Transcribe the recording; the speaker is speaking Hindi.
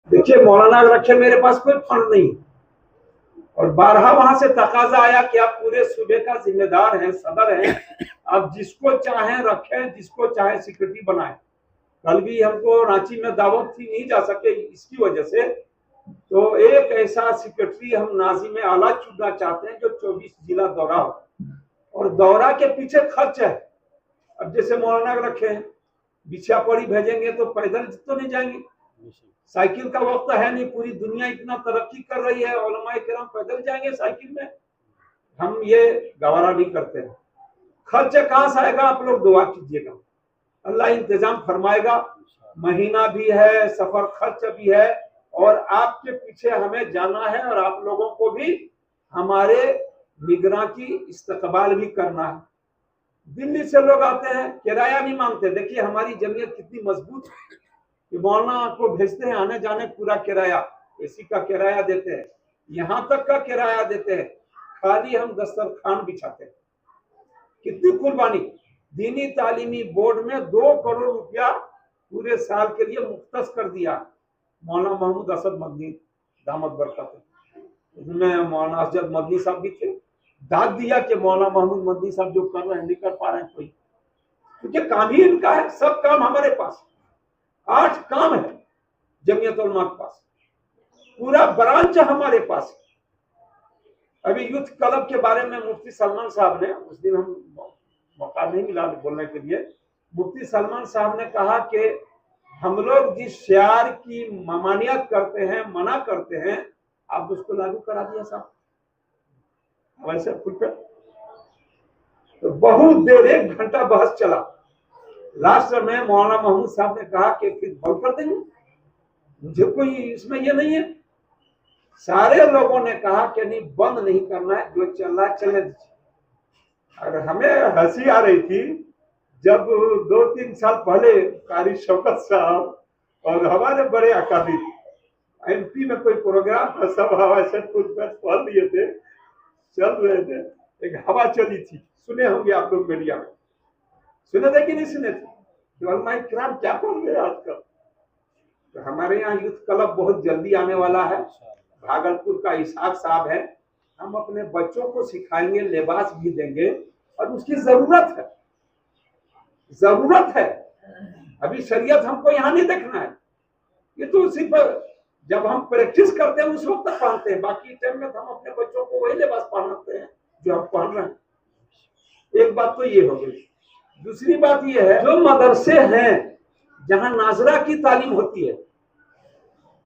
देखिए मौलाना रखे मेरे पास कोई फंड नहीं, और बारहा वहां से तकाजा आया कि आप पूरे सूबे का जिम्मेदार हैं, सदर हैं, आप जिसको चाहें रखें, जिसको चाहे सेक्रेटरी बनाएं। कल भी हमको रांची में दावत थी, नहीं जा सके इसकी वजह से, तो एक ऐसा सेक्रेटरी हम नाजी में आला चुनना चाहते हैं जो 24 जिला दौरा हो, और दौरा के पीछे खर्च है। अब जैसे मौलाना रखे हैं, बिछा पड़ी भेजेंगे तो पैदल तो नहीं जाएंगे, साइकिल का वक्त है नहीं, पूरी दुनिया इतना तरक्की कर रही है, उलमाए किराम पैदल जाएंगे साइकिल में, हम ये गवारा नहीं करते हैं। खर्च कहां से आएगा, आप लोग दुआ कीजिएगा, अल्लाह इंतजाम फरमाएगा। महीना भी है, सफर खर्च भी है, और आपके पीछे हमें जाना है, और आप लोगों को भी हमारे निगरान की इस्तकबाल भी करना है। दिल्ली से लोग आते हैं, किराया नहीं मांगते। देखिए हमारी जमीयत कितनी मजबूत है कि मौलाना को भेजते हैं आने जाने पूरा किराया, एसी का किराया देते हैं, यहाँ तक का किराया देते हैं, खाली हम दस्तरखान बिछाते हैं। कितनी कुर्बानी। दीनी तालीमी बोर्ड में 2 करोड़ रुपया पूरे साल के लिए मुख्तस कर दिया मौलाना महमूद असद मदनी दामद बरकत, उसमें मौलाना असद मदनी साहब भी थे। दाद दिया कि मौलाना महमूद मदनी साहब जो कर रहे हैं नहीं कर पा रहे हैं कोई, क्योंकि काम ही इनका है, सब काम हमारे पास, 8 काम है जमीयत उलमा के पास, पूरा ब्रांच हमारे पास है। अभी यूथ क्लब के बारे में मुफ्ती सलमान साहब ने, उस दिन हम मौका नहीं मिला बोलने के लिए, मुफ्ती सलमान साहब ने कहा कि हम लोग जिस शियार की ममानियत करते हैं, मना करते हैं, आप उसको लागू करा दिया साहब वैसे फुल पे। तो बहुत देर 1 घंटा बहस चला, लास्ट में मौलाना महमूद साहब ने कहा कि फिर बंद कर देंगे, मुझे कोई इसमें ये नहीं है। सारे लोगों ने कहा कि नहीं बंद नहीं करना है, जो चल रहा है चलने दीजिए। और हमें हंसी आ रही थी जब 2-3 साल पहले कारी शौकत साहब और हमारे बड़े अकाबिर एमपी में कोई प्रोग्राम था, सब हवा से पढ़ लिए थे, चल रहे थे, एक हवा चली थी, सुने होंगे आप लोग मीडिया में, सुने थे कि नहीं सुने थे, कि उलमाए किराम क्या पढ़ रहे हैं आजकल। तो हमारे यहाँ यूथ क्लब बहुत जल्दी आने वाला है, भागलपुर का इसहाक साहब है, हम अपने बच्चों को सिखाएंगे, लिबास भी देंगे, और उसकी जरूरत है, जरूरत है। अभी शरीयत हमको यहाँ नहीं देखना है, ये तो सिर्फ जब हम प्रैक्टिस करते हैं उस वक्त पहनते हैं, बाकी टाइम में हम अपने बच्चों को वही लिबास पहनाते हैं जो हम पहन रहे हैं। एक बात तो ये हो गई। दूसरी बात ये है, जो मदरसे हैं जहां नाजरा की तालीम होती है,